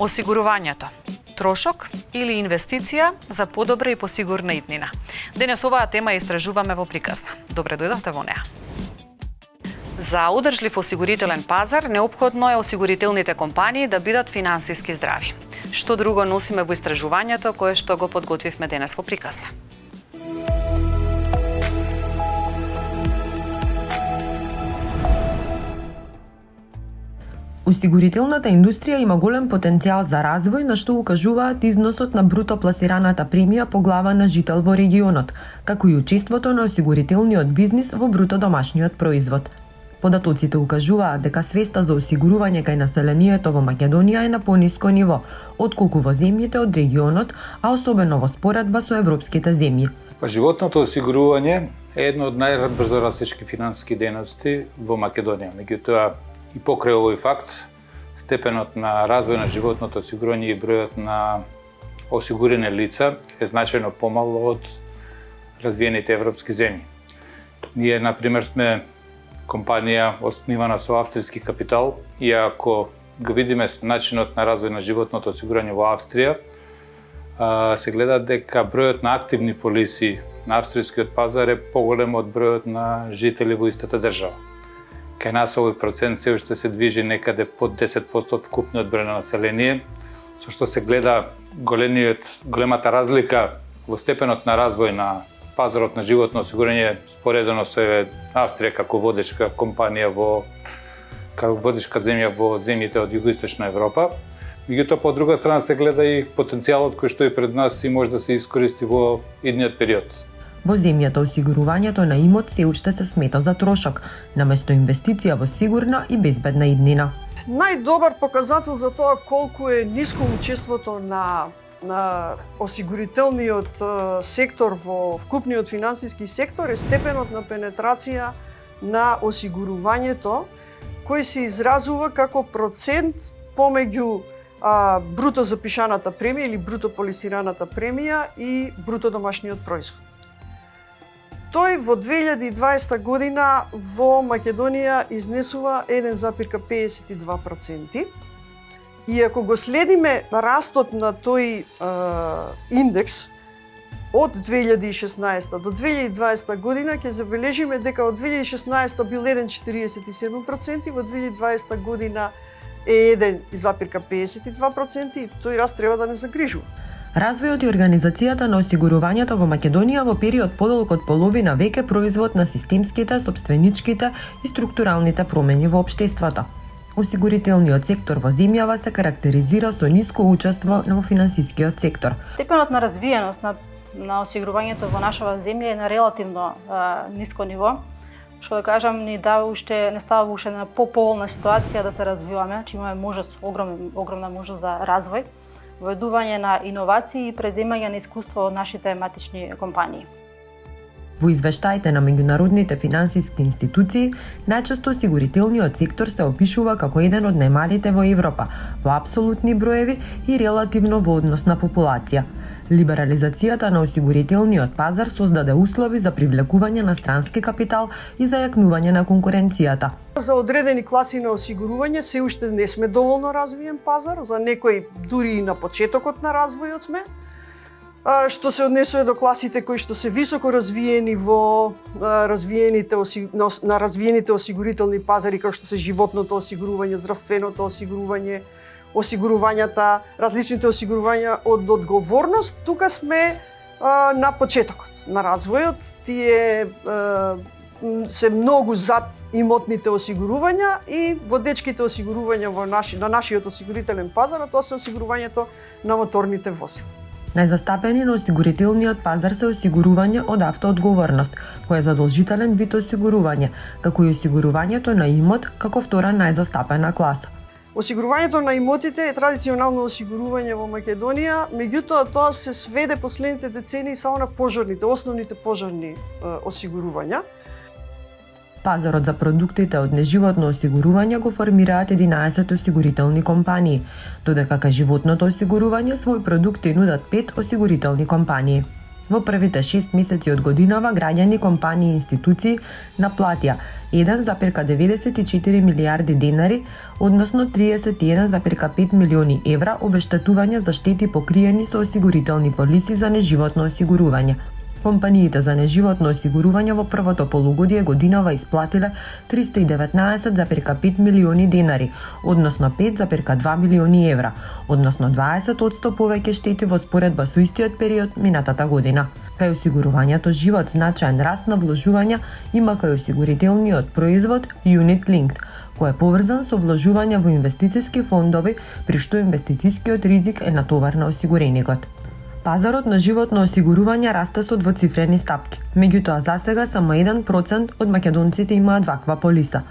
Осигурувањето. Трошок или инвестиција за подобра и посигурна иднина. Денес оваа тема ја истражуваме во приказна. Добре дојдовте во неа. За одржлив осигурителен пазар неопходно е осигурителните компании да бидат финансиски здрави. Што друго носиме во истражувањето кое што го подготвивме денес во приказна. Осигурителната индустрија има голем потенцијал за развој, на што укажуваат износот на бруто пласираната премија по глава на жител во регионот, како и учеството на осигурителниот бизнис во бруто домашниот производ. Податоците укажуваат дека свеста за осигурување кај населението во Македонија е на пониско ниво, отколку во земјите од регионот, а особено во споредба со европските земји. Животното осигурување е едно од најбрзо растечки финансиски дејности во Македонија. Меѓутоа, и покрај овој факт, степенот на развој на животното осигурување и бројот на осигурени лица е значајно помало од развиените европски земји. Ние, например, сме компанија основана со австријски капитал и ако го видиме начинот на развој на животното осигурување во Австрија, се гледа дека бројот на активни полиси на австријскиот пазар е поголем од бројот на жители во истата држава. Кај нас овој процент се уште се движи некаде под 10% од вкупниот број на население, со што се гледа големата разлика во степенот на развој на пазарот на животно осигурување споредено со Австрија како водечка компанија како водечка земја во земјите од југоисточна Европа. Меѓутоа, по друга страна се гледа и потенцијалот кој што е пред нас и може да се искористи во идниот период. Во земјата осигурувањето на имот се уште се смета за трошок, наместо инвестиција во сигурна и безбедна иднина. Најдобар показател за тоа колку е ниско учеството на осигурителниот сектор во вкупниот финансиски сектор е степенот на пенетрација на осигурувањето, кој се изразува како процент помеѓу бруто запишаната премија или бруто полисираната премија и бруто домашниот производ. Тој во 2020 година во Македонија изнесува 1,52%. И ако го следиме растот на тој индекс од 2016 до 2020 година, ќе забележиме дека од 2016 бил 1,47%, во 2020 година е 1,52% и тој раст треба да не загрижува. Развојот и организацијата на осигурувањето во Македонија во период подолг од половина век е производ на системските, сопственичките и структуралните промени во општеството. Осигурителниот сектор во земјава се карактеризира со ниско учество во финансискиот сектор. Степенот на развиеност на осигурувањето во нашава земја е на релативно ниско ниво, што да кажам не става уште на поповолна ситуација да се развиваме, че имаме можност, огромна можност за развој, воведување на иновации и преземање на искуство од нашите матични компании. Во извештаите на меѓународните финансиски институции, најчесто осигурителниот сектор се опишува како еден од најмалите во Европа, во апсолутни броеви и релативно во однос на популација. Либерализацијата на осигурителниот пазар создаде услови за привлекување на странски капитал и зајакнување на конкуренцијата. За одредени класи на осигурување се уште не сме доволно развиен пазар, за некои дури и на почетокот на развојот сме. Што се однесува до класите кои што се високо развиени на развиените осигурителни пазари, како што се животното осигурување, здравственото осигурување, осигурувањата, различните осигурувања од одговорност, тука сме на почетокот на развојот. Тие се многу зад имотните осигурувања и водечките осигурувања на нашиот осигурителен пазар, а тоа се осигурувањето на моторните возила. Најзастапени на осигурителниот пазар се осигурување од автоодговорност, кој е задолжителен вид осигурување, како и осигурувањето на имот како втора најзастапена класа. Осигурувањето на имотите е традиционално осигурување во Македонија, меѓутоа тоа се сведе последните децении само на основните пожарни осигурувања. Пазарот за продуктите од неживотно осигурување го формираат 11 осигурителни компании, додека кај животното осигурување свој продукти нудат 5 осигурителни компании. Во првите 6 месеци од годинава граѓани, компании и институции наплатија 1,94 милиарди денари, односно 31,5 милиони евра обештетување за штети покриени со осигурителни полиси за неживотно осигурување. Компаниите за неживотно осигурување во првото полугодие годинава исплатиле 319,5 милиони денари, односно 5,2 милиони евра, односно 20% повеќе штети во споредба со истиот период минатата година. Кај осигурувањето живот значаен раст на вложувања има кај осигурителниот производ Unit Linked, кој е поврзан со вложување во инвестициски фондови, при што инвестицискиот ризик е натовар на осигуреникот. Пазарот на животно осигурување расте со двоцифрени стапки, меѓутоа засега само 1% од македонците имаат ваква полиса.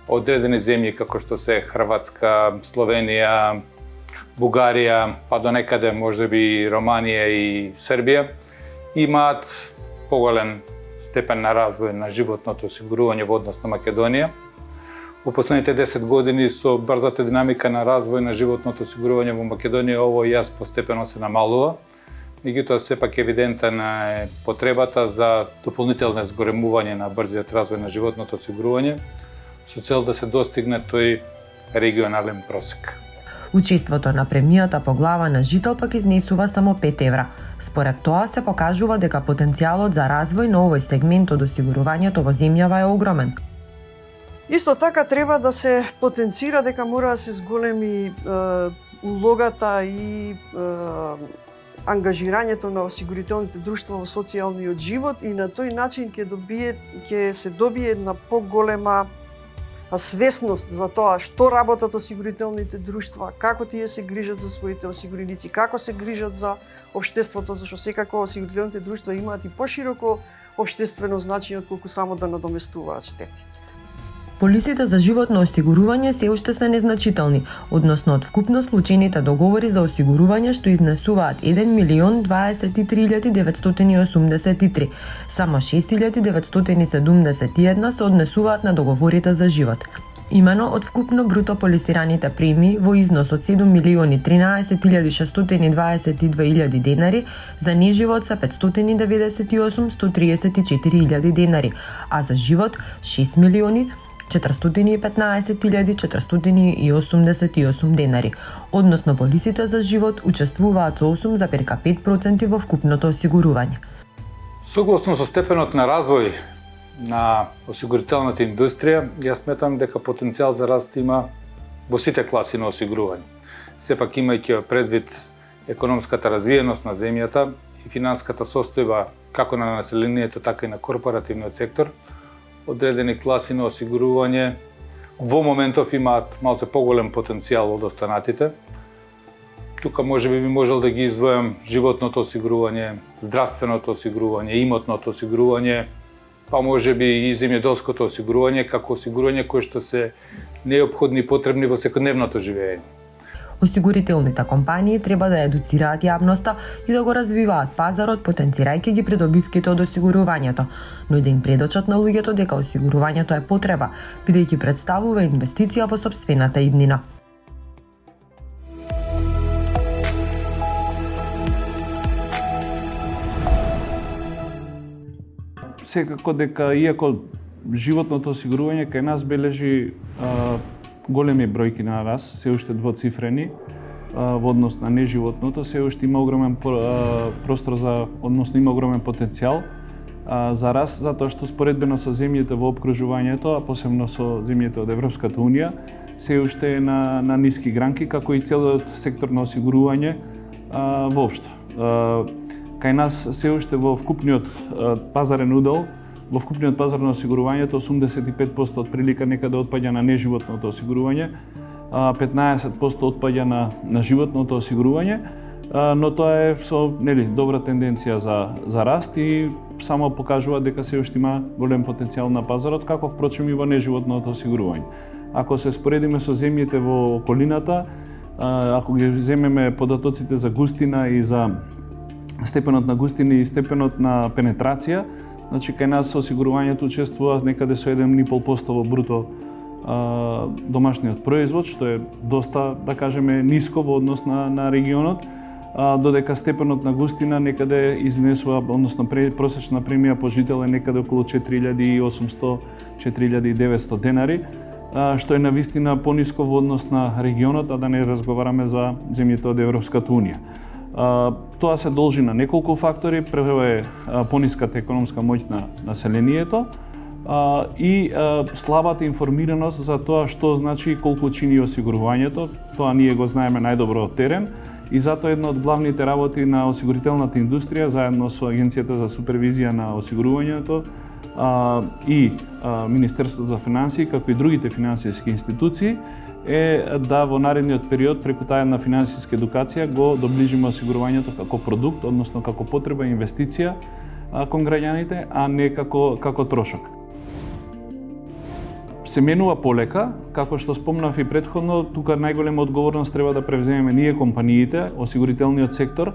Одредени земји како што се Хрватска, Словенија, Бугарија, па до некаде можеби Романија и Србија, имаат поголем степен на развој на животното осигурување во однос на Македонија. Во последните 10 години со брзата динамика на развој на животното осигурување во Македонија ово јас постепено се намалува. Меѓутоа сепак евидентна е потребата за дополнително зголемување на брзиот развој на животното осигурување со цел да се достигне тој регионален просек. Учеството на премијата по глава на жител пак изнесува само 5 евра. Според тоа се покажува дека потенцијалот за развој на овој сегмент од осигурувањето во земјава е огромен. Исто така треба да се потенцира дека мора да се зголеми улогата и ангажирањето на осигурителните друштва во социјалниот живот и на тој начин ќе се добие една поголема свесност за тоа што работат осигурителните друштва, како тие се грижат за своите осигуреници, како се грижат за општеството, зашто секако осигурителните друштва имаат и пошироко општествено значење отколку само да надоместуваат штети. Полисите за животно осигурување се уште се незначителни, односно од вкупно склучените договори за осигурување што изнесуваат 1.023.983. Само 6.971 се однесуваат на договорите за живот. Имено од вкупно бруто полисираните премии во износ од 7.013.622 денари, за неживот се 598.134.000 денари, а за живот 6.415.488 денари. Односно полисите за живот учествуваат со 8,5% во вкупното осигурување. Согласно со степенот на развој на осигурителната индустрија, јас сметам дека потенцијал за раст има во сите класи на осигурување. Сепак имајќи предвид економската развиеност на земјата и финансската состојба како на населението, така и на корпоративниот сектор, одредени класи на осигурување во моментов имаат малце поголем потенцијал од останатите. Тука можеби би можел да ги издвојам животното осигурување, здравственото осигурување, имотното осигурување, па можеби и земјоделското осигурување како осигурување кои што се неопходни и потребни во секојдневното живење. Осигурителните компании треба да едуцираат јавноста и да го развиваат пазарот, потенцирајќи ги придобивките од осигурувањето, но и да им предочат на луѓето дека осигурувањето е потреба, бидејќи представува инвестиција во сопствената иднина. Секако дека иако животното осигурување кај нас бележи големи бројки на раст, се уште двоцифрени во однос на неживотното, се уште има огромен простор за, односно има огромен потенцијал за раст, затоа што споредбено со земјите во опкружувањето, а посебно со земјите од Европската унија, се уште е на ниски гранки, како и целиот сектор на осигурување воопшто. Кај нас се уште во вкупниот пазарен удел, во вкупниот пазар на осигурувањето 85% од прилика некаде отпаѓа на неживотното осигурување, 15% отпаѓа на животното осигурување, но тоа е со добра тенденција за раст и само покажува дека се уште има голем потенцијал на пазарот, како впрочем и во неживотното осигурување. Ако се споредиме со земјите во околината, ако ги земеме податоците за густина и за степенот на густина и степенот на пенетрација, значи кај нас осигурувањето учествува некаде со 1,5% во бруто домашниот производ, што е доста, да кажеме, ниско во однос на регионот, додека степенот на густина некаде изнесува, односно просечна премија по жител е некаде околу 4800-4900 денари, што е навистина пониско во однос на регионот, а да не разговараме за земјите од Европската Унија. Тоа се должи на неколку фактори. Прво е пониската економска моќ на населението и слабата информираност за тоа што значи и колку чини осигурувањето. Тоа ние го знаеме најдобро од терен и затоа една од главните работи на осигурителната индустрија заедно со Агенцијата за супервизија на осигурувањето и Министерството за финансии, како и другите финансиски институции, е да во наредниот период преку таа една финансиска едукација го доближиме осигурувањето како продукт, односно како потреба и инвестиција кон граѓаните, а не како трошок. Се менува полека, како што спомнав и претходно, тука најголема одговорност треба да превземеме ние компаниите, осигурителниот сектор,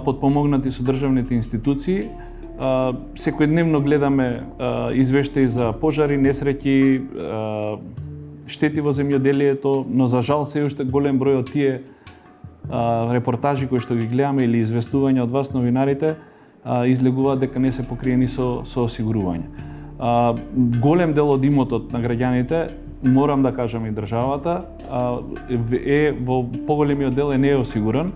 подпомогнати со државните институции. Секојдневно гледаме извештаи за пожари, несреќи, штети во земјоделието, но за жал се уште голем број од тие репортажи кои што ги гледаме или известувања од вас новинарите излегуваат дека не се покриени со осигурување. Голем дел од имотот на граѓаните, морам да кажам и државата, е во поголемиот дел е неосигуран.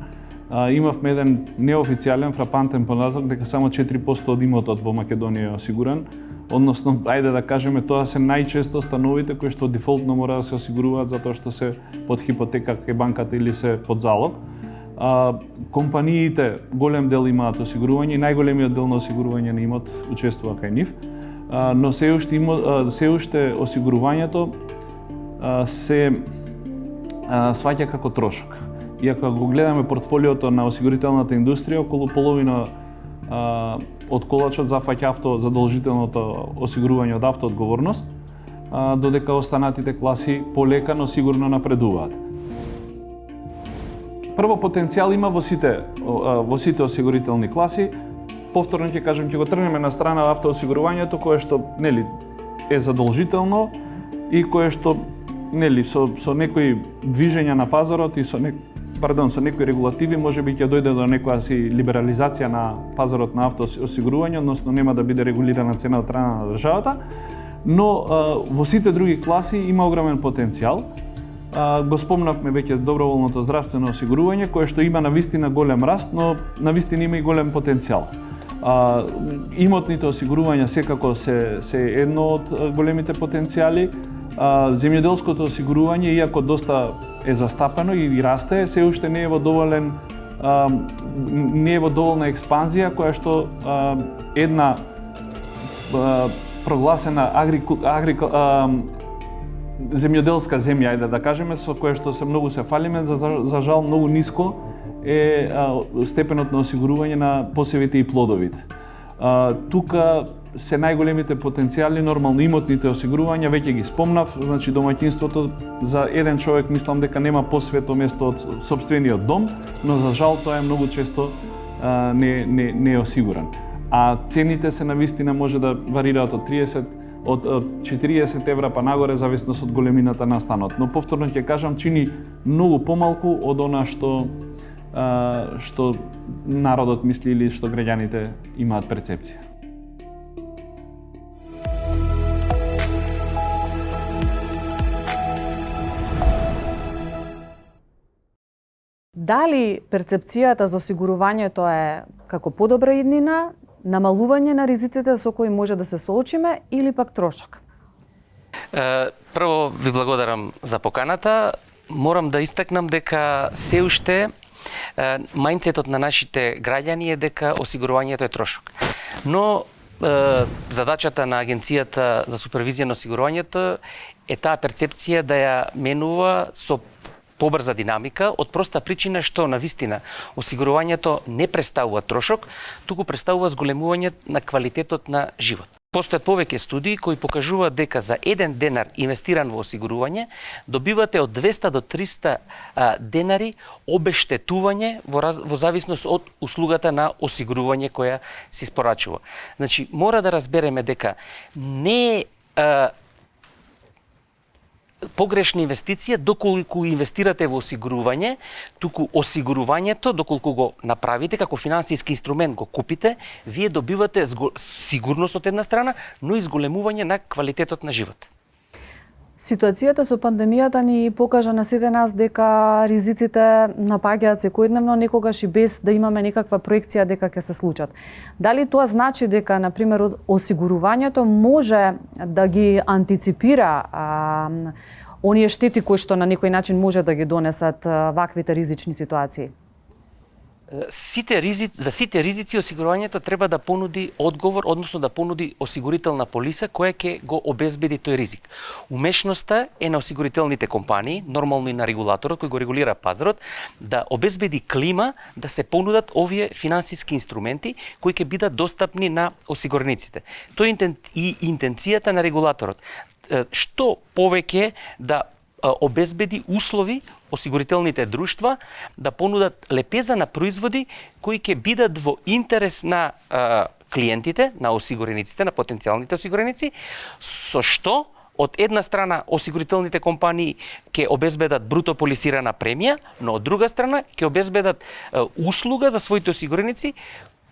Имавме еден неофицијален фрапантен податок дека само 4% од имотот во Македонија е осигуран. Односно, ајде да кажеме, тоа се најчесто становите кои што дефолтно мора да се осигуруваат затоа што се под хипотека кај банката или се под залог. Компаниите голем дел имаат осигурување и најголемиот дел на осигурување на имот учествува кај нив. Но се уште осигурувањето се сваќа како трошок. И ако го гледаме портфолиото на осигурителната индустрија, околу половина од колачот зафаќа задолжителното осигурување од автоодговорност, додека останатите класи полека, но сигурно напредуваат. Прво, потенцијал има во сите осигурителни класи. Повторно ќе кажам, ќе го тргнеме на страна автоосигурувањето, кое што е задолжително и кое што со некои движења на пазарот и со некои регулативи можеби ќе дојде до некоја либерализација на пазарот на автоосигурување, односно нема да биде регулирана цена од страна на државата, но во сите други класи има огромен потенцијал. Го спомнавме веќе доброволното здравствено осигурување, кое што има навистина голем раст, но навистина има и голем потенцијал. Имотните осигурувања секако се едно од големите потенцијали. Земјоделското осигурување, иако доста е застапено и расте, се уште не е во доволна експанзија, која што една прогласена земјоделска земја, ајде да кажеме, со која што се фалиме, за жал многу ниско е степенот на осигурување на посевите и плодовите. Тука се најголемите потенцијали, нормално имотните осигурувања, веќе ги спомнав, значи домаќинството за еден човек мислам дека нема посвето место од сопствениот дом, но за жал тоа е многу често не е осигуран. А цените се навистина може да варираат од 40 евра па нагоре, зависност од големината на станот. Но повторно ќе кажам, чини многу помалку од она што народот мисли или што граѓаните имаат перцепција. Дали перцепцијата за осигурувањето е како подобра иднина, намалување на ризиците со кои може да се соочиме или пак трошок? Прво ви благодарам за поканата. Морам да истакнам дека се уште мајндсетот на нашите граѓани е дека осигурувањето е трошок. Но задачата на Агенцијата за супервизија на осигурувањето е таа перцепција да ја менува со побрза динамика, од проста причина што навистина осигурувањето не представува трошок, туку представува зголемување на квалитетот на живот. Постојат повеќе студии кои покажуваат дека за 1 денар инвестиран во осигурување добивате од 200 до 300 денари обештетување во зависност од услугата на осигурување која се испорачува. Значи, мора да разбереме дека не погрешна инвестиција доколку инвестирате во осигурување, туку осигурувањето доколку го направите како финансиски инструмент, го купите, вие добивате сигурност од една страна, но и зголемување на квалитетот на живот. Ситуацијата со пандемијата ни покажа на сите нас дека ризиците напаѓаат секојдневно, некогаш и без да имаме некаква проекција дека ќе се случат. Дали тоа значи дека, например, осигурувањето може да ги антиципира оние штети кои што на некој начин може да ги донесат ваквите ризични ситуации? За сите ризици осигурувањето треба да понуди одговор, односно да понуди осигурителна полиса која ќе го обезбеди тој ризик. Умешноста е на осигурителните компании, нормално и на регулаторот кој го регулира пазарот, да обезбеди клима да се понудат овие финансиски инструменти кои ќе бидат достапни на осигурениците. Тоа е и интенцијата на регулаторот. Што повеќе да обезбеди услови осигурителните друштва да понудат лепеза на производи кои ќе бидат во интерес на клиентите, на осигурениците, на потенцијалните осигуреници, со што од една страна осигурителните компании ќе обезбедат бруто полисирана премија, но од друга страна ќе обезбедат услуга за своите осигуреници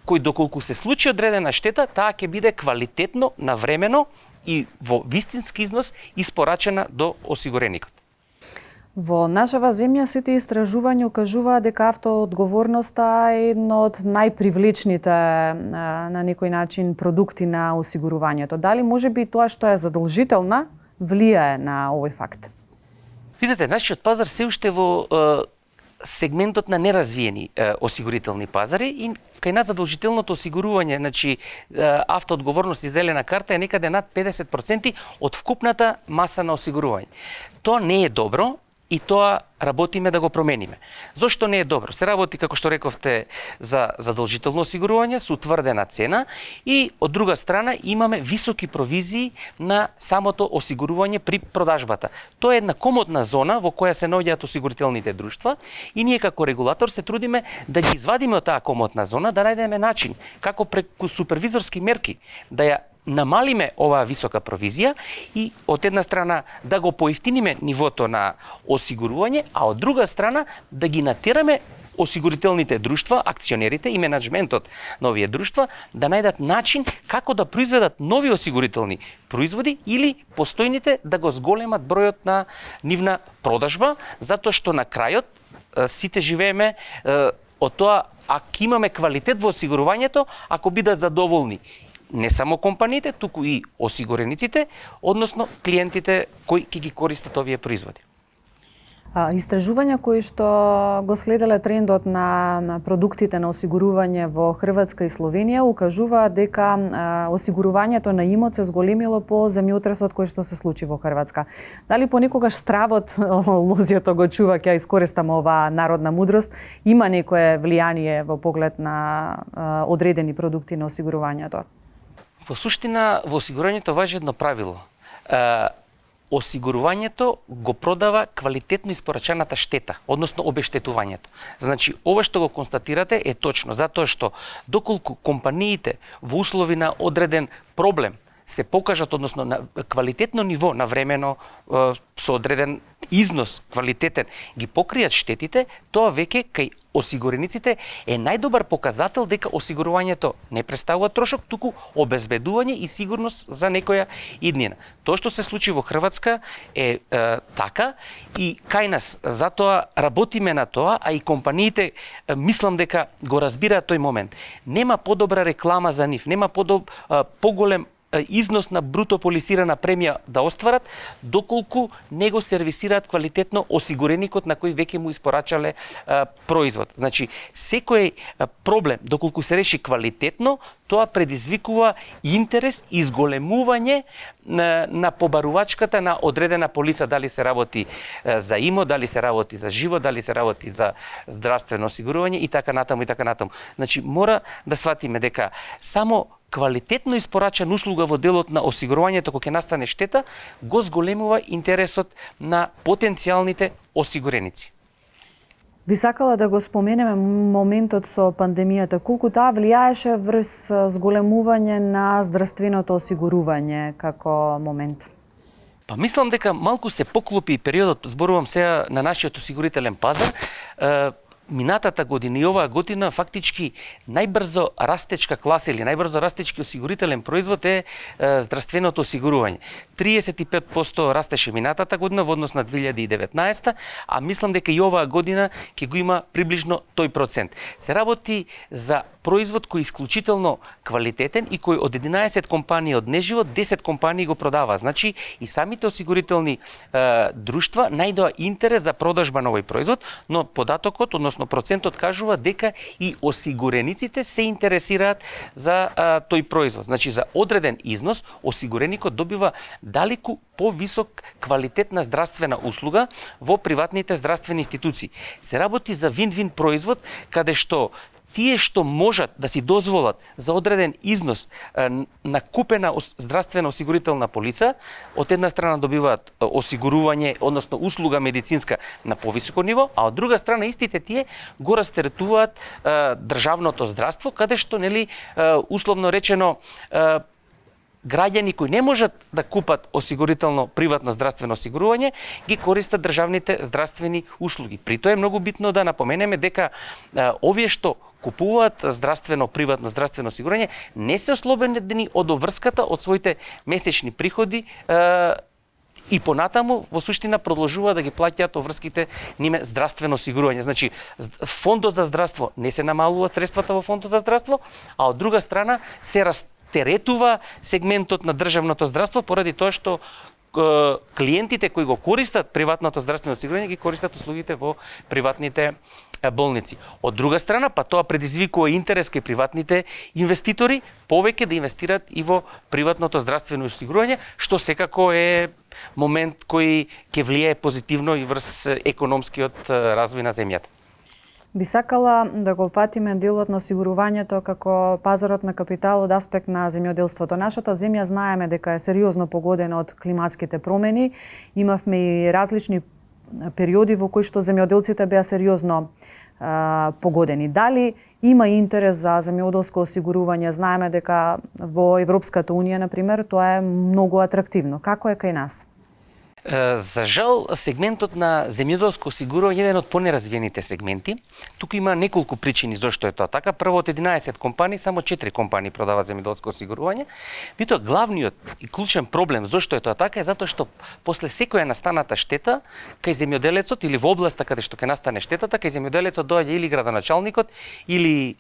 кој доколку се случи одредена штета, таа ќе биде квалитетно, навремено и во вистински износ испорачена до осигуреникот. Во нашава земја сите истражувања укажуваат дека автоодговорноста е едно од најпривлечните на некој начин продукти на осигурувањето. Дали можеби тоа што е задолжителна влијае на овој факт? Видете, нашиот пазар се уште во сегментот на неразвиени осигурителни пазари и кај нас задолжителното осигурување, значи автоодговорност и зелена карта е некаде над 50% од вкупната маса на осигурување. Тоа не е добро и тоа работиме да го промениме. Зошто не е добро? Се работи, како што рековте, за задолжително осигурување со утврдена цена и од друга страна имаме високи провизии на самото осигурување при продажбата. Тоа е една комодна зона во која се наоѓаат осигурителните друштва и ние како регулатор се трудиме да ги извадиме од таа комодна зона, да најдеме начин како преку супервизорски мерки да ја намалиме оваа висока провизија и од една страна да го поевтиниме нивото на осигурување, а од друга страна да ги натераме осигурителните друштва, акционерите и менаџментот на овие друштва да најдат начин како да произведат нови осигурителни производи или постојните да го зголемат бројот на нивна продажба, затоа што на крајот сите живееме од тоа ако имаме квалитет во осигурувањето, ако бидат задоволни не само компаниите, туку и осигурениците, односно клиентите кои ќе ги користат овие производи. Истражувања кои што го следеле трендот на продуктите на осигурување во Хрватска и Словенија укажуваат дека осигурувањето на имот се зголемило по земјотресот кој што се случи во Хрватска. Дали понекогаш стравот, лозјото го чува, ќе искористам оваа народна мудрост, има некое влијание во поглед на одредени продукти на осигурувањето? Во суштина, во осигурувањето важи едно правило. Осигурувањето го продава квалитетно испорачената штета, односно обештетувањето. Значи, ова што го констатирате е точно, затоа што доколку компаниите во услови на одреден проблем се покажат, односно на квалитетно ниво, навремено, со одреден износ квалитетен, ги покријат штетите, тоа веќе кај осигурениците е најдобар показател дека осигурувањето не представува трошок, туку обезбедување и сигурност за некоја иднина. Тоа што се случи во Хрватска е така и кај нас затоа работиме на тоа, а и компаниите мислам дека го разбираат тој момент. Нема подобра реклама за нив, нема поголем износ на бруто полисирана премија да остварат, доколку не го сервисираат квалитетно осигуреникот на кој веќе му испорачале производ. Значи, секој проблем, доколку се реши квалитетно, тоа предизвикува интерес и зголемување на побарувачката на одредена полиса, дали се работи за имот, дали се работи за живот, дали се работи за здравствено осигурување и така натаму и така натаму. Значи, мора да сватиме дека само квалитетно испорачена услуга во делот на осигурувањето кога ќе настане штета, го зголемува интересот на потенцијалните осигуреници. Би сакала да го споменеме моментот со пандемијата. Колку таа влијаеше врз зголемување на здравственото осигурување како момент? Па мислам дека малку се поклопи периодот, зборувам сега на нашиот осигурителен пазар, минатата година и оваа година фактички најбрзо растечка класа или најбрзо растечки осигурителен производ е здравственото осигурување. 35% растеше минатата година во однос на 2019, а мислам дека и оваа година ќе го има приближно тој процент. Се работи за производ кој е исклучително квалитетен и кој од 11 компании од неживот 10 компании го продава. Значи и самите осигурителни друштва најдоа интерес за продажба на овој производ, но податокот, односно процентот кажува дека и осигурениците се интересираат за тој производ. Значи за одреден износ осигуреникот добива далеку повисок квалитет на здравствена услуга во приватните здравствени институции. Се работи за вин-вин производ каде што тие што можат да си дозволат за одреден износ на купена здравствена осигурителна полица, од една страна добиваат осигурување, односно услуга медицинска на повисоко ниво, а од друга страна истите тие го растеретуваат државното здравство, каде што нели условно речено граѓани кои не можат да купат осигурително приватно здравствено осигурување, ги користат државните здравствени услуги. При тоа е многу битно да напоменеме дека овие што купуваат приватно здравствено осигурување не се ослободени од обврската од своите месечни приходи и понатаму во суштина продолжува да ги плаќаат обврските ниме здравствено осигурување. Значи фондот за здравство не се намалува средствата во фондот за здравство, а од друга страна се растеретува сегментот на државното здравство поради тоа што клиентите кои го користат приватното здравствено осигурување ги користат услугите во приватните болници. Од друга страна, па тоа предизвикува интерес кај приватните инвеститори повеќе да инвестираат и во приватното здравствено осигурување, што секако е момент кој ќе влијае позитивно и врз економскиот развој на земјата. Би сакала да го фатиме делот на осигурувањето како пазарот на капитал од аспект на земјоделството. Нашата земја знаеме дека е сериозно погодена од климатските промени. Имавме и различни периоди во кои што земјоделците беа сериозно погодени. Дали има интерес за земјоделско осигурување? Знаеме дека во Европската унија, например, тоа е многу атрактивно. Како е кај нас? За жал, сегментот на земјоделско осигурување е еден од понеразвиените сегменти. Тука има неколку причини зошто е тоа така. Прво, од 11 компании, само 4 компании продаваат земјоделско осигурување. Меѓутоа, главниот и клучен проблем зошто е тоа така е затоа што после секоја настаната штета кај земјоделецот или во областа каде што ќе настане штетата, кај земјоделецот доаѓа или градоначалникот или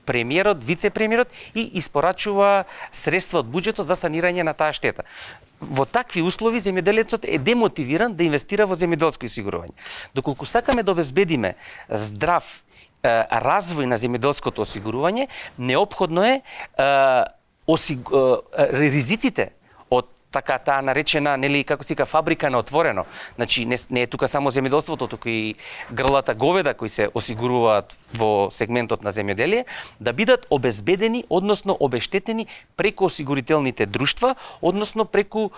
премиерот, вице-премиерот и испорачува средства од буџетот за санирање на таа штета. Во такви услови земјоделецот е демотивиран да инвестира во земјоделско осигурување. Доколку сакаме да обезбедиме здрав развој на земјоделското осигурување, неопходно е ризиците од така таа наречена, нели, како се вика, фабрика на отворено. Значи не е тука само земјоделството, туку и грлата говеда кои се осигуруваат во сегментот на земјоделие, да бидат обезбедени, односно обештетени преку осигурителните друштва, односно преку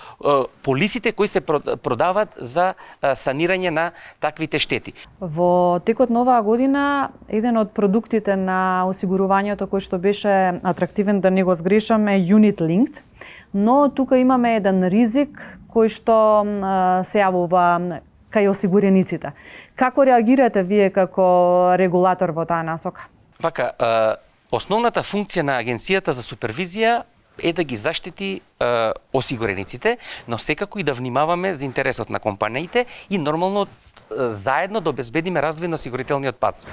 полисите кои се продаваат за санирање на таквите штети. Во текот на оваа година, еден од продуктите на осигурувањето кој што беше атрактивен, да не го сгрешам, е Unit Linked, но тука имаме еден ризик кој што се јавува кај осигурениците. Како реагирате вие како регулатор во таа насока? Вака, основната функција на Агенцијата за супервизија е да ги заштити осигурениците, но секако и да внимаваме за интересот на компаниите и нормално заедно да обезбедиме развој на осигурителниот пазар.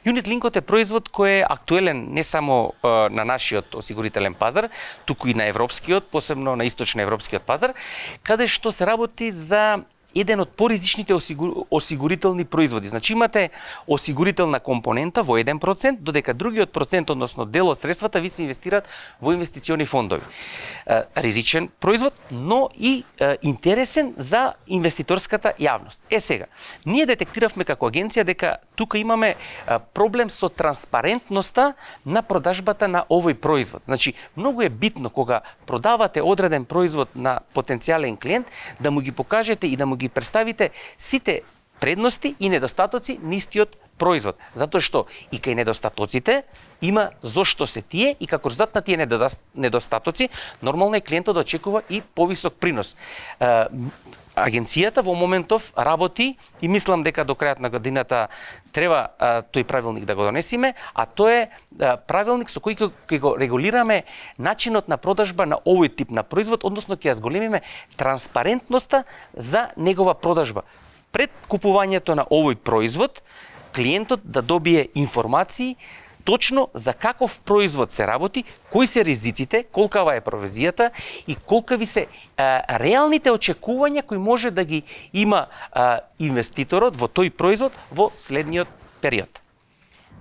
Unit Linkот е производ кој е актуелен не само на нашиот осигурителен пазар, туку и на европскиот, посебно на источноевропскиот пазар, каде што се работи за еден од поризичните осигурителни производи. Значи имате осигурителна компонента во 1%, додека другиот процент, односно дел од средствата, ви се инвестираат во инвестициони фондови. Ризичен производ, но и интересен за инвеститорската јавност. Сега, ние детектиравме како агенција дека тука имаме проблем со транспарентноста на продажбата на овој производ. Значи, многу е битно кога продавате одреден производ на потенцијален клиент, да му ги покажете и да му ги представите сите предности и недостатоци на истиот производ. Затоа што и кај недостатоците има зошто се тие и како резултат на тие недостатоци, нормално е клиентот да очекува и повисок принос. Агенцијата во моментов работи и мислам дека до крајот на годината треба тој правилник да го донесиме, а тоа е правилник со кој ќе го регулираме начинот на продажба на овој тип на производ, односно ќе ја зголемиме транспарентноста за негова продажба. Пред купувањето на овој производ, клиентот да добие информации точно за каков производ се работи, кои се ризиците, колкава е провизијата и колкави се реалните очекувања кои може да ги има инвеститорот во тој производ во следниот период.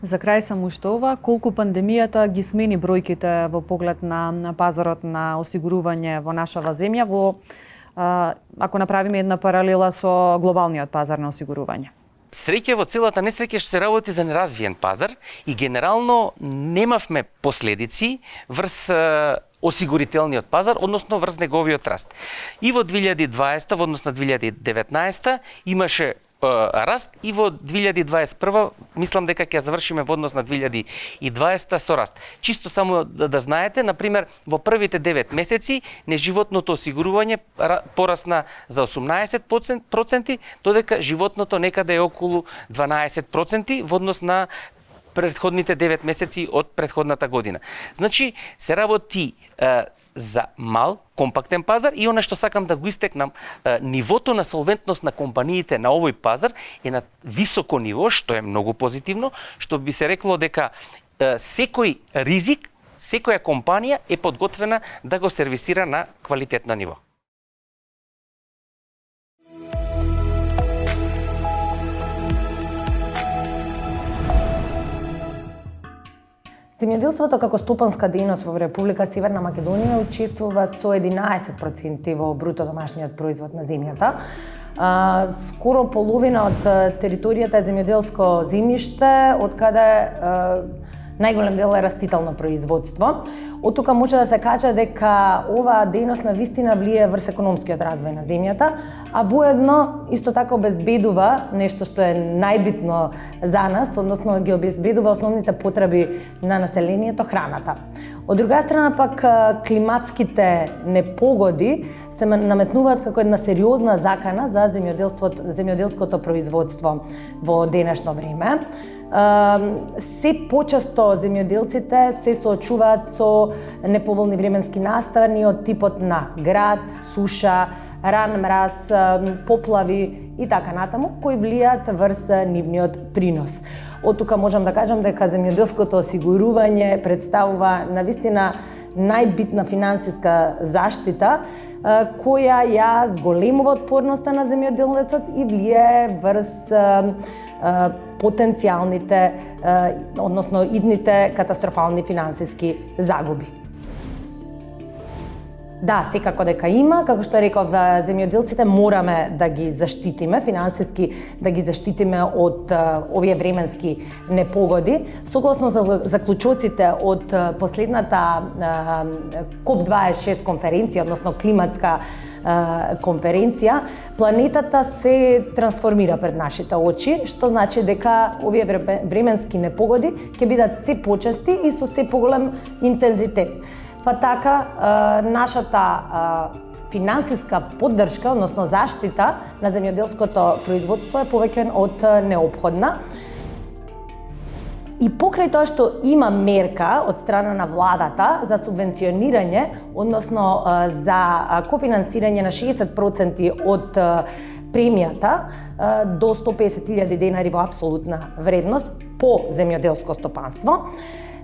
За крај само уште ова, колку пандемијата ги смени бројките во поглед на пазарот на осигурување во нашава земја, ако направиме една паралела со глобалниот пазар на осигурување? Среќа во целата несреќа што се работи за неразвиен пазар и генерално немавме последици врз осигурителниот пазар, односно врз неговиот раст. И во 2020, во однос на 2019, имаше раст и во 2021 мислам дека ќе завршиме во однос на 2020 со раст. Чисто само да знаете, например, во првите 9 месеци неживотното осигурување порасна за 18%, додека животното некаде е околу 12% во однос на предходните 9 месеци од предходната година. Значи, се работи за мал, компактен пазар и она што сакам да го истекнам, нивото на солвентност на компаниите на овој пазар е на високо ниво, што е многу позитивно, што би се рекло дека секој ризик, секоја компанија е подготвена да го сервисира на квалитетно ниво. Земјоделството како стопанска дејност во Република Северна Македонија учествува со 11% во бруто домашниот производ на земјата. Скоро половина од територијата е земјоделско земјиште, од каде најголем дел е растително производство. Од тука може да се каже дека оваа дејност на вистина влие врз економскиот развој на земјата, а воедно исто така обезбедува нешто што е најбитно за нас, односно ги обезбедува основните потреби на населението, храната. Од друга страна пак климатските непогоди се наметнуваат како една сериозна закана за земјоделското производство во денешно време. Се почесто земјоделците се соочуваат со неповолни временски настани од типот на град, суша, ран мраз, поплави и така натаму, кои влијаат врз нивниот принос. Од тука можам да кажам дека земјоделското осигурување представува навистина најбитна финансиска заштита, која ја зголемува отпорноста на земјоделецот и влијае врз потенцијалните, односно идните катастрофални финансиски загуби. Да, секако дека има, како што реков, земјоделците мораме да ги заштитиме, финансиски да ги заштитиме од овие временски непогоди. Согласно заклучоците од последната COP26 конференција, односно климатска конференција, планетата се трансформира пред нашите очи, што значи дека овие временски непогоди ќе бидат се почести и со се поголем интензитет. Па така, нашата финансиска поддршка, односно заштита на земјоделското производство е повеќе од неопходна. И покрај тоа што има мерка од страна на владата за субвенционирање, односно за кофинансирање на 60% од премијата до 150.000 денари во апсолутна вредност по земјоделско стопанство,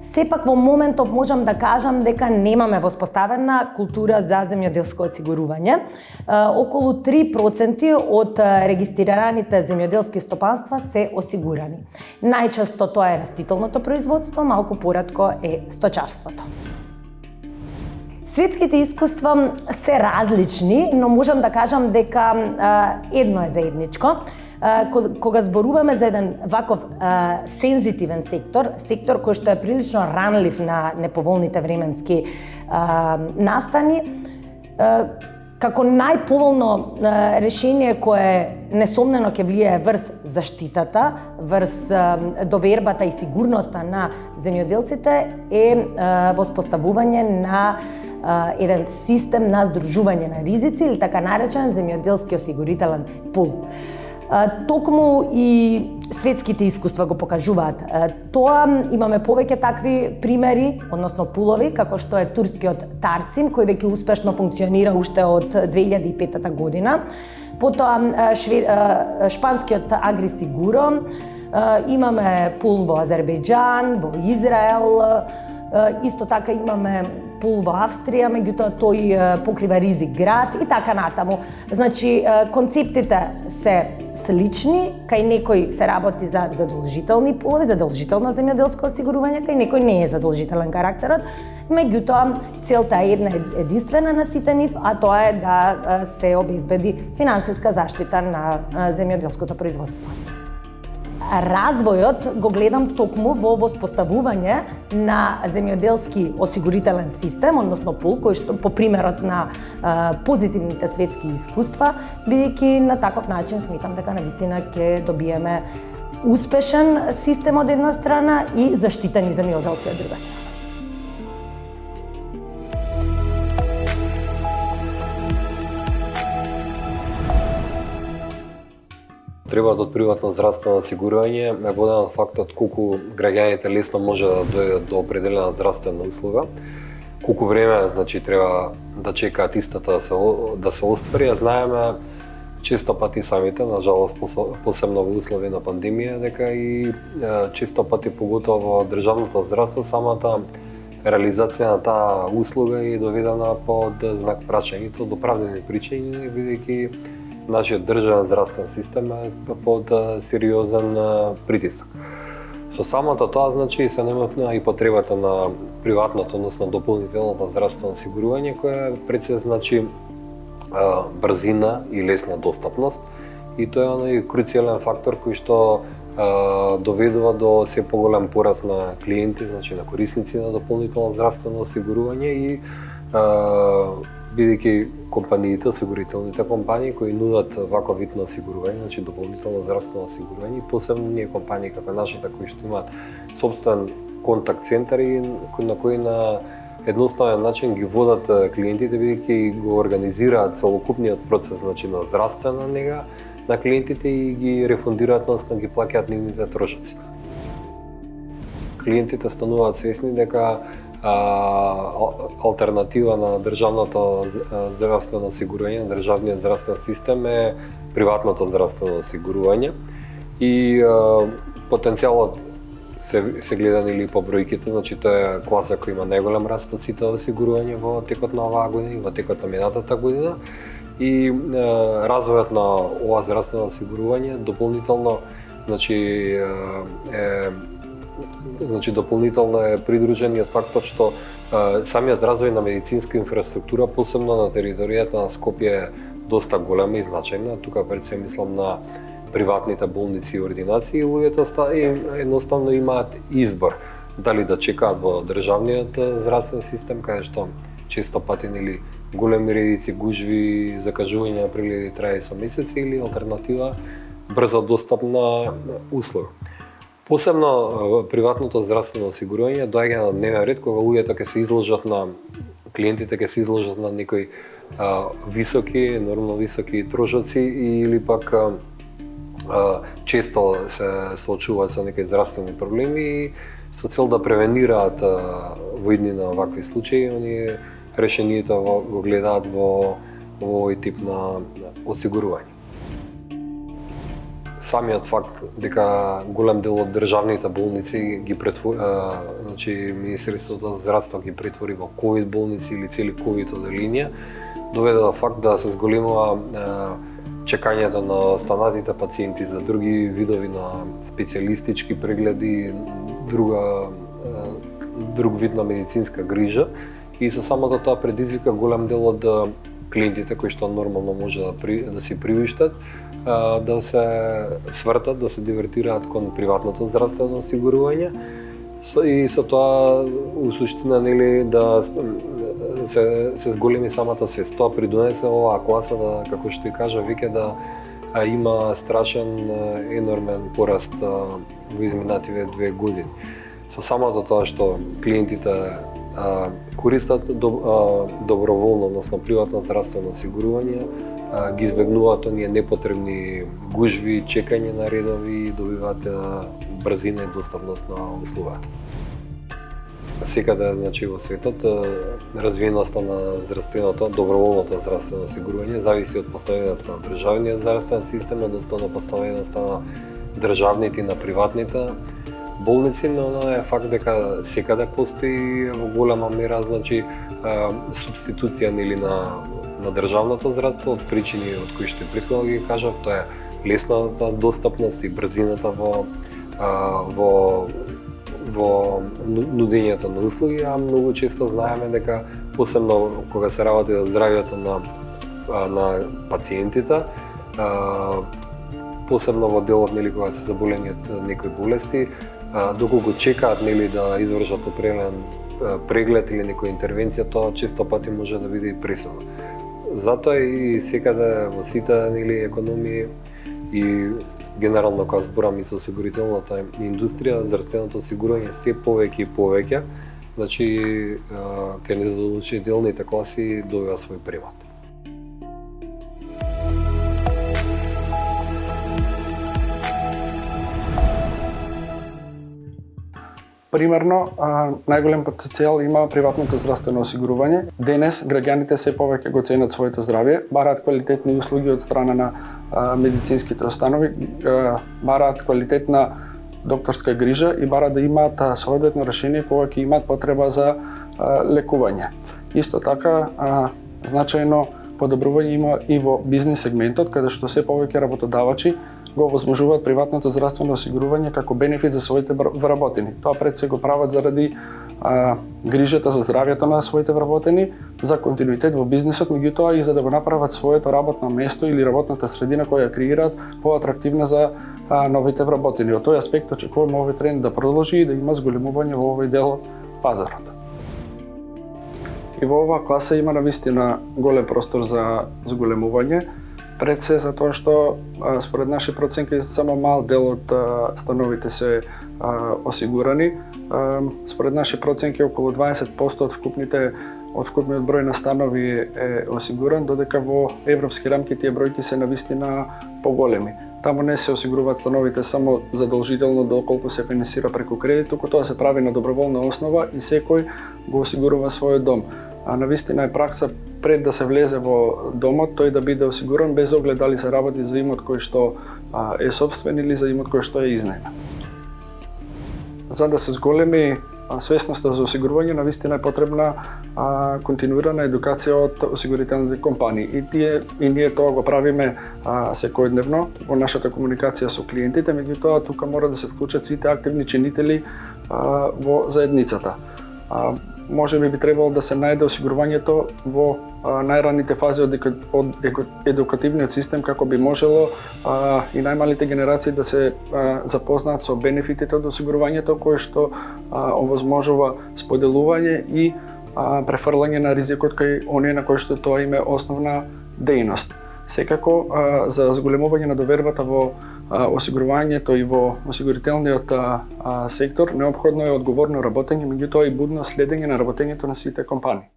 сепак во моментов можам да кажам дека немаме воспоставена култура за земјоделско осигурување. Околу 3% од регистрираните земјоделски стопанства се осигурани. Најчесто тоа е растителното производство, малку поретко е сточарството. Светските искуства се различни, но можам да кажам дека едно е заедничко. Кога зборуваме за еден ваков сензитивен сектор кој што е прилично ранлив на неповолните временски настани, како најповолно решение кое несомнено ќе влијае врз заштитата, врз довербата и сигурноста на земјоделците е воспоставување на еден систем на здружување на ризици или така наречен земјоделски осигурителен пул. Токму и светските искуства го покажуваат. Тоа имаме повеќе такви примери, односно пулови, како што е турскиот Тарсим, кој веќе успешно функционира уште од 2005 година. Потоа шпанскиот Агрисигуро, имаме пул во Азербејџан, во Израел, исто така имаме пул во Австрија, меѓутоа тој покрива ризик град и така натаму. Значи, концептите се слични, кај некој се работи за задолжителни пулови, задолжително земјоделско осигурување, кај некој не е задолжителен карактерот, меѓутоа целта е една единствена на сите нив, а тоа е да се обезбеди финансиска заштита на земјоделското производство. Развојот го гледам токму во воспоставување на земјоделски осигурителен систем, односно пул, кој што по примерот на позитивните светски искуства, бидејќи на таков начин сметам дека навистина ќе добиеме успешен систем од една страна и заштитени земјоделци од друга страна. Потребата од приватно здравствено осигурување е водена од фактот колку граѓаните лесно може да дојдат до определена здравствена услуга, колку време треба да чекаат истата да се оствари. Знаеме често пати самите, на жалост посебно во услови на пандемија, дека и често пати поготово во државното здравство самата реализација на таа услуга е доведена под знак прашање, и тоа до оправдани причини, бидејќи нашиот државен здравствен систем е под сериозен притиск. Со самото тоа, се наметна и потребата на приватното, односно дополнителното здравствено осигурување, кое пред се брзина и лесна достапност, и тоа е оној круцијален фактор кој што доведува до се поголем пораст на клиенти, на корисници на дополнително здравствено осигурување, и бидејќи компаниите, осигурителните компании кои нудат ваков вид на осигурување, дополнително здравствено осигурување, и посебно ние компании како нашата кои што имаат собствен контакт центар и на кои на едноставен начин ги водат клиентите, бидејќи го организираат целокупниот процес на здравствена нега на клиентите и ги рефундираат, односно ги плаќаат нивните трошоци. Клиентите стануваат свесни дека алтернатива на државното здравствено осигурување, на државниот здравствен систем е приватното здравствено осигурување, и потенцијалот се гледан или по бројките, тоа е класа кој има најголем раст од сите осигурување во текот на оваа година и во текот на минатата година, и развојот на ова здравствено осигурување дополнително дополнително е придружен и од фактот што самиот развој на медицинска инфраструктура, посебно на територијата на Скопје, е доста голема и значајна. Тука пред се мислам на приватните болници и ординации, луѓето едноставно имаат избор дали да чекаат во државниот здравствен систем, каде што често пати големи редици, гужви, закажувања прегледи трае со месеци, или алтернатива брзо достапна услуга. Посебно приватното здравствено осигурување доаѓа на дневен ред кога луѓето ќе се изложат клиентите ќе се изложат на некои нормално високи трошоци, или пак често се соочуваат со некои здравствени проблеми, и со цел да превенираат во иднина вакви случаи, оние решението го гледаат во овој тип на осигурување. Самиот факт дека голем дел од државните болници ги Министерството за здравство ги претвори во ковид болници или цели ковид оделенија, доведе до факт да се зголемува чекањето на останатите пациенти за други видови на специјалистички прегледи, друг вид на медицинска грижа, и со самото тоа предизвика голем дел од клиентите кои што нормално може да си привиштат, да се свртат, да се дивертираат кон приватното здравствено осигурување, И со тоа у суштина нели да се зголеми самата свест. Тоа придонесе оваа класа да, како што и кажа Вике, да има страшен енормен пораст во изминативе 2 години. Со самото тоа што клиентите користат доброволно, односно приватно здравствено осигурување, ги избегнуваат оние непотребни гужви, чекање на редови и добиваат брзина и достапност на услугата. Секаде, значи, во светот, развиеноста на здравственото, доброволното здравствено осигурување зависи од поставеността на државниот здравствен систем, односно на поставеността на државните и на приватните болници, но е факт дека секаде постои во голема мера, значи, субституција нели на државното здравство од причини од кои што и претходно ги кажав, тоа е лесната достапност и брзината во нудењето на услуги, а многу често знаеме дека посебно кога се работи за здравјето на пациентите, посебно во делот нели кога се заболени од некои болести, доколку чекаат нели да извршат определен преглед или некоја интервенција, тоа често пати може да биде и пресудно. Затоа и секаде во сите нели економии и генерално кога зборам и со осигурителната индустрија, здравственото осигурување се повеќе и повеќе, значи кај незадолжителните класи добива свој примат. Примерно, најголем потенцијал има приватното здравствено осигурување. Денес граѓаните се повеќе го ценат своето здравје, бараат квалитетни услуги од страна на медицинските установи, бараат квалитетна докторска грижа и бараат да имаат соодветно решение кога ќе имаат потреба за лекување. Исто така, значајно подобрување има и во бизнис сегментот, каде што се повеќе работодавачи го возможуваат приватното здравствено осигурување како бенефит за своите вработени. Тоа пред се го прават заради грижата за здравјето на своите вработени, за континуитет во бизнисот, меѓутоа и за да го направат своето работно место или работната средина која ја креираат поатрактивна за новите вработени. Од тој аспект очекуваме овој тренд да продолжи и да има зголемување во овој дел пазарот. И во оваа класа има навистина голем простор за зголемување, пред се затоа што според наши проценки само мал дел од становите се осигурани. Според наши проценки околу 20% од вкупниот број на станови е осигуран, додека во европски рамки тие бројки се навистина поголеми. Таму не се осигуруваат становите само задолжително доколку се финансира преку кредит, туку тоа се прави на доброволна основа и секој го осигурува својот дом. А навистина е пракса пред да се влезе во домот, тој да биде осигуран без оглед дали се работи за имот кој што е сопствен или за имот кој што е изнаемен. За да се зголеми свесноста за осигурување, навистина е потребна континуирана едукација од осигурителните компании. И ние тоа го правиме секојдневно во нашата комуникација со клиентите, меѓутоа тука мора да се вклучат сите активни чинители во заедницата. Може би требало да се најде осигурувањето во најранните фази од едукативниот систем, како би можело и најмалите генерации да се запознаат со бенефитите од осигурувањето, кое што овозможува споделување и префрлање на ризикот кај оние на кои што тоа им е основна дејност. Секако, за зголемување на довербата во осигурувањето и во осигурителниот сектор, неопходно е одговорно работење, меѓутоа и будно следење на работењето на сите компании.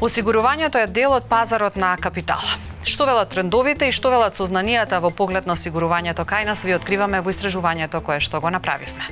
Осигурувањето е дел од пазарот на капитал. Што велат трендовите и што велат сознанијата во поглед на осигурувањето кај нас, ви откриваме во истражувањето кое што го направивме.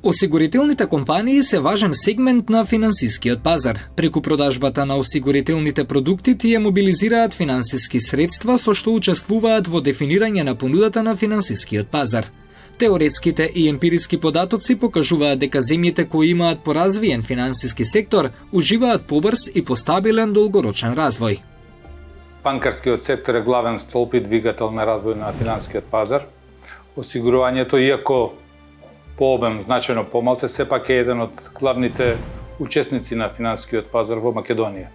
Осигурителните компании се важен сегмент на финансискиот пазар. Преку продажбата на осигурителните продукти тие мобилизираат финансиски средства со што учествуваат во дефинирање на понудата на финансискиот пазар. Теоретските и емпириски податоци покажуваат дека земјите кои имаат поразвиен финансиски сектор уживаат побрз и постабилен долгорочен развој. Банкарскиот сектор е главен столб и двигател на развој на финансискиот пазар. Осигурувањето, иако по обем значајно помалце, сепак е еден од главните учесници на финансискиот пазар во Македонија.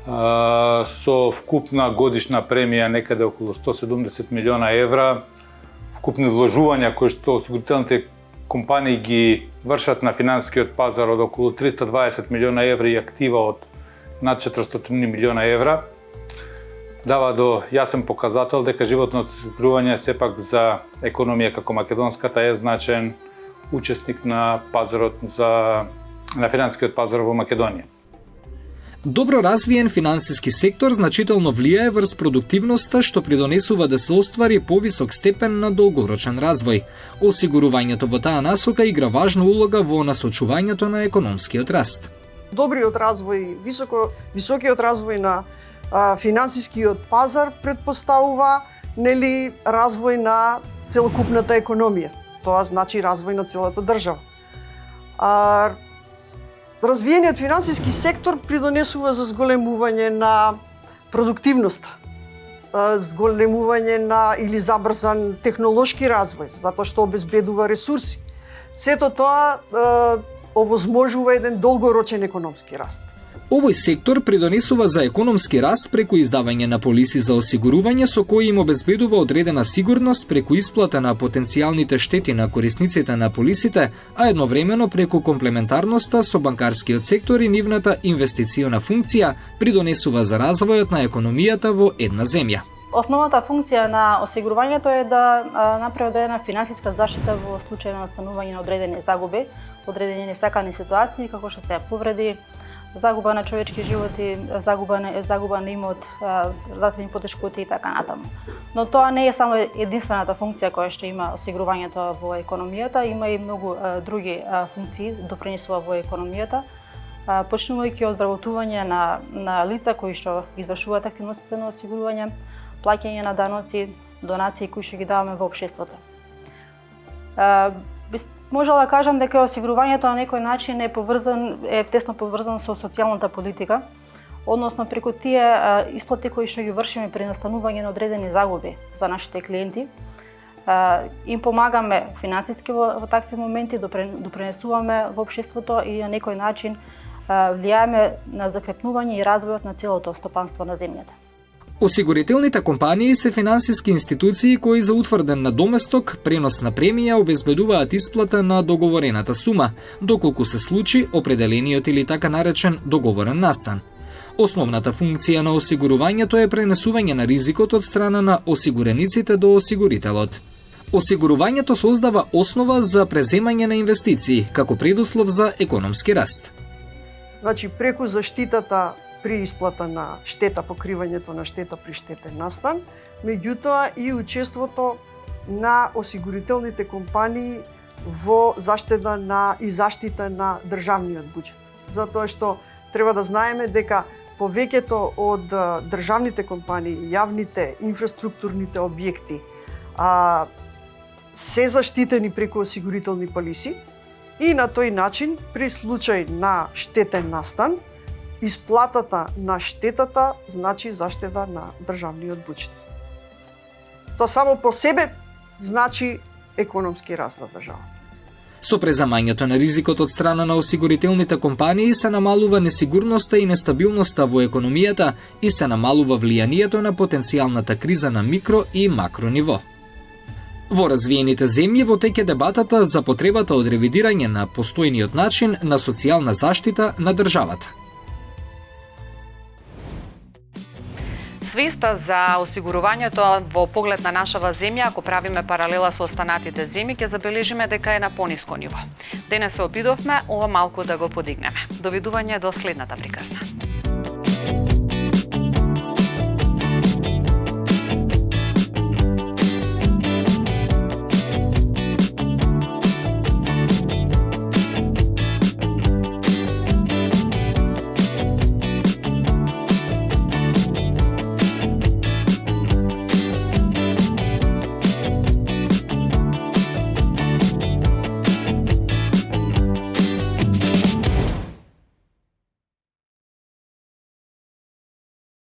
со вкупна годишна премија некаде околу 170 милиона евра, вкупни вложувања кои што осигурителните компании ги вршат на финансискиот пазар од околу 320 милиона евра и актива од над 400 милиона евра, дава до јасен показател дека животното осигурување сепак за економија како македонската е значаен учесник на пазарот на финансискиот пазар во Македонија. Добро развиен финансиски сектор значително влијае врз продуктивноста, што придонесува да се оствари повисок степен на долгорочен развој. Осигурувањето во таа насока игра важна улога во насочувањето на економскиот раст. Добриот развој, високиот развој на финансискиот пазар предпоставува развој на целокупната економија. Тоа значи развој на целата држава. Развиениот финансиски сектор придонесува за зголемување на продуктивноста, зголемување на или забрзан технолошки развој, затоа што обезбедува ресурси. Сето тоа овозможува еден долгорочен економски раст. Овој сектор придонесува за економски раст преку издавање на полиси за осигурување со кои им обезбедува одредена сигурност преку исплата на потенцијалните штети на корисниците на полисите, а едновремено преку комплементарноста со банкарскиот сектор и нивната инвестициона функција придонесува за развојот на економијата во една земја. Основната функција на осигурувањето е да направи одредена финансиска заштита во случај на настанување на одредени загуби, одредени несакани ситуации, како што се повреди, загуба на човечки животи, загуба на имот, здравствени потешкоти и така натаму. Но тоа не е само единствената функција која што има осигурувањето во економијата, има и многу други функции допринесува во економијата, почнувајќи од вработување на лица кои што извршуваат активностите на осигурување, плаќање на даноци, донации кои што ги даваме во општеството. Можела да кажам дека осигурувањето на некој начин е тесно поврзан со социјалната политика, односно преку тие исплати кои што ги вршиме при настанување на одредени загуби за нашите клиенти, им помагаме финансиски во такви моменти, допринесуваме во општеството и на некој начин влијаеме на закрепнување и развојот на целото стопанство на земјата. Осигурителните компании се финансиски институции кои за утврден надоместок, пренос на премија обезбедуваат исплата на договорената сума, доколку се случи определениот или така наречен договорен настан. Основната функција на осигурувањето е пренесување на ризикот од страна на осигурениците до осигурителот. Осигурувањето создава основа за преземање на инвестиции, како предуслов за економски раст. Значи, преку заштитата при исплата на штета, покривањето на штета при штетен настан, меѓутоа и учеството на осигурителните компании во заштита на државниот буџет. Затоа што треба да знаеме дека повеќето од државните компании, јавните инфраструктурните објекти се заштитени преку осигурителни полиси и на тој начин при случај на штетен настан исплатата на штетата значи заштеда на државниот буџет. Тоа само по себе значи економски раст за државата. Со преземањето на ризикот од страна на осигурителните компании се намалува несигурноста и нестабилноста во економијата и се намалува влијанието на потенцијалната криза на микро и макро ниво. Во развиените земји во тек е дебатата за потребата од ревидирање на постојниот начин на социјална заштита на државата. Свеста за осигурувањето во поглед на нашава земја, ако правиме паралела со останатите земји, ќе забележиме дека е на пониско ниво. Денес се обидовме ова малку да го подигнеме. Довидување до следната приказна.